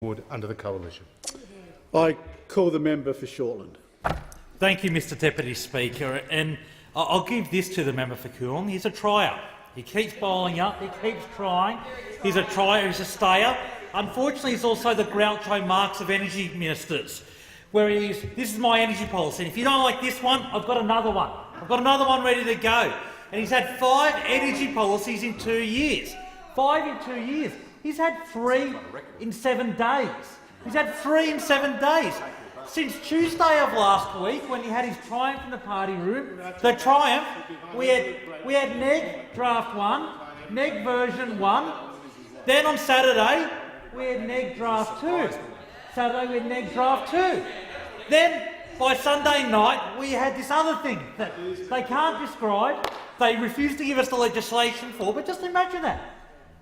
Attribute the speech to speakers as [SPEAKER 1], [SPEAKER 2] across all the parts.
[SPEAKER 1] under the coalition.
[SPEAKER 2] I call the member for Shortland.
[SPEAKER 3] Thank you, Mr Deputy Speaker. And I'll give this to the member for Coolum. He's a trier. He keeps bowling up. He keeps trying. He's a trier. He's a stayer. Unfortunately, he's also the Groucho Marx of energy ministers, where he's, this is my energy policy. And if you don't like this one, I've got another one. I've got another one ready to go. And he's had 5 energy policies in 2 years. 5 in 2 years. He's had 3 in 7 days. He's had 3 in 7 days. Since Tuesday of last week, when he had his triumph in the party room, the triumph, we had neg draft 1, neg version 1. Then on Saturday, we had neg draft 2. Saturday we had neg draft 2. Then by Sunday night, we had this other thing that they can't describe. They refuse to give us the legislation for. But just imagine that.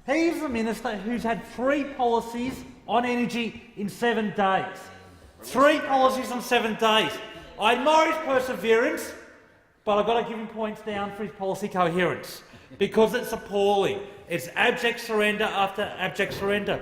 [SPEAKER 3] He's the minister who's had 3 policies on energy in 7 days. 3 policies in 7 days. I admire his perseverance, but I've got to give him points down for his policy coherence, because it's appalling. It's abject surrender after abject surrender.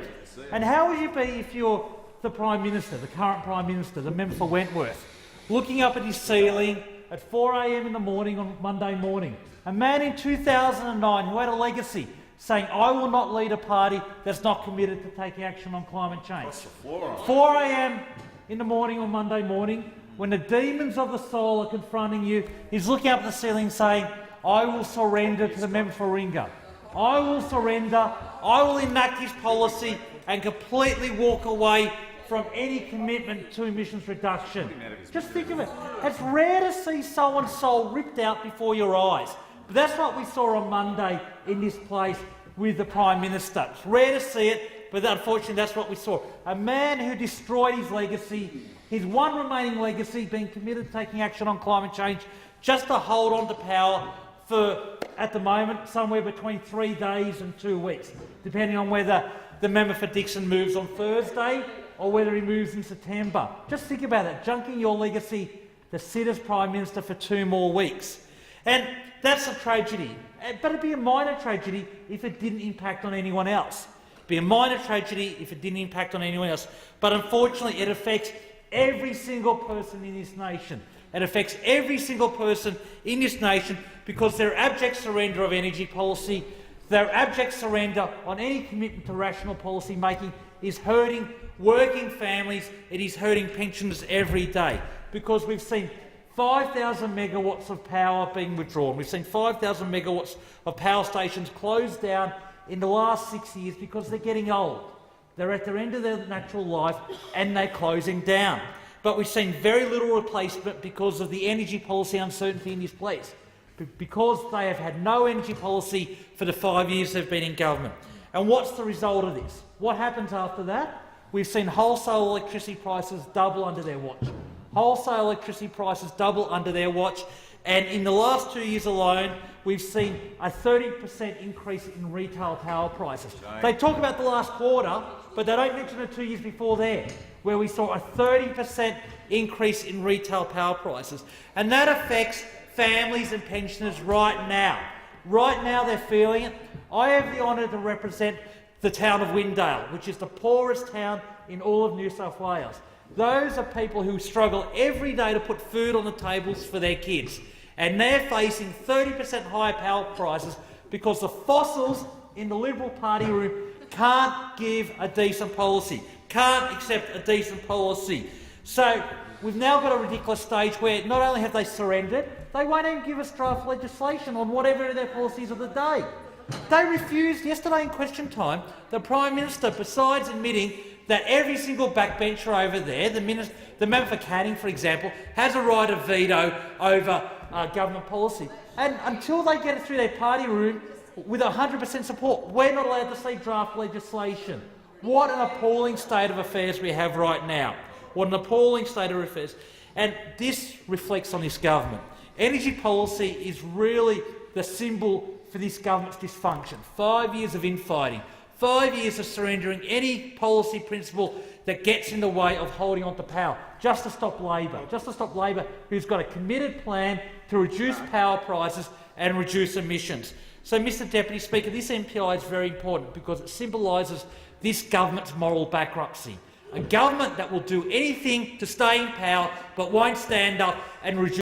[SPEAKER 3] And how would you be if you're the Prime Minister, the current Prime Minister, the member for Wentworth, looking up at his ceiling at 4 a.m. in the morning on Monday morning, a man in 2009 who had a legacy saying, "I will not lead a party that's not committed to taking action on climate change." 4 a.m. in the morning on Monday morning, when the demons of the soul are confronting you, he's looking up at the ceiling saying, "I will surrender to the member for Ringa. I will surrender. I will enact his policy and completely walk away from any commitment to emissions reduction." Just think of it. It's rare to see someone's soul ripped out before your eyes. But that's what we saw on Monday in this place with the Prime Minister. It's rare to see it, but unfortunately that's what we saw. A man who destroyed his legacy, his one remaining legacy being committed to taking action on climate change, just to hold on to power for, at the moment, somewhere between 3 days and 2 weeks, depending on whether the member for Dixon moves on Thursday or whether he moves in September. Just think about that, junking your legacy to sit as Prime Minister for 2 more weeks. And that's a tragedy, but it'd be a minor tragedy if it didn't impact on anyone else. It'd be a minor tragedy if it didn't impact on anyone else. But unfortunately, it affects every single person in this nation. It affects every single person in this nation because their abject surrender of energy policy, their abject surrender on any commitment to rational policy making is hurting working families, it is hurting pensioners every day, because we've seen 5,000 megawatts of power being withdrawn. We've seen 5,000 megawatts of power stations closed down in the last 6 years because they're getting old. They're at their end of their natural life and they're closing down. But we've seen very little replacement because of the energy policy uncertainty in this place, because they have had no energy policy for the 5 years they've been in government. And what's the result of this? What happens after that? We've seen wholesale electricity prices double under their watch. Wholesale electricity prices double under their watch, and in the last 2 years alone, we've seen a 30% increase in retail power prices. They talk about the last quarter, but they don't mention the 2 years before there, where we saw a 30% increase in retail power prices. And that affects families and pensioners right now. Right now they're feeling it. I have the honour to represent the town of Windale, which is the poorest town in all of New South Wales. Those are people who struggle every day to put food on the tables for their kids, and they're facing 30% higher power prices because the fossils in the Liberal Party room can't give a decent policy, can't accept a decent policy. So we've now got a ridiculous stage where not only have they surrendered, they won't even give us draft legislation on whatever their policies of the day. They refused yesterday in question time. The Prime Minister, besides admitting that every single backbencher over there, the member for Canning, for example, has a right of veto over government policy. And until they get it through their party room with 100% support, we're not allowed to see draft legislation. What an appalling state of affairs we have right now. What an appalling state of affairs. And this reflects on this government. Energy policy is really the symbol for this government's dysfunction. 5 years of infighting. 5 years of surrendering any policy principle that gets in the way of holding on to power, just to stop Labor, who's got a committed plan to reduce power prices and reduce emissions. So, Mr Deputy Speaker, this MPI is very important because it symbolises this government's moral bankruptcy. A government that will do anything to stay in power but won't stand up and reduce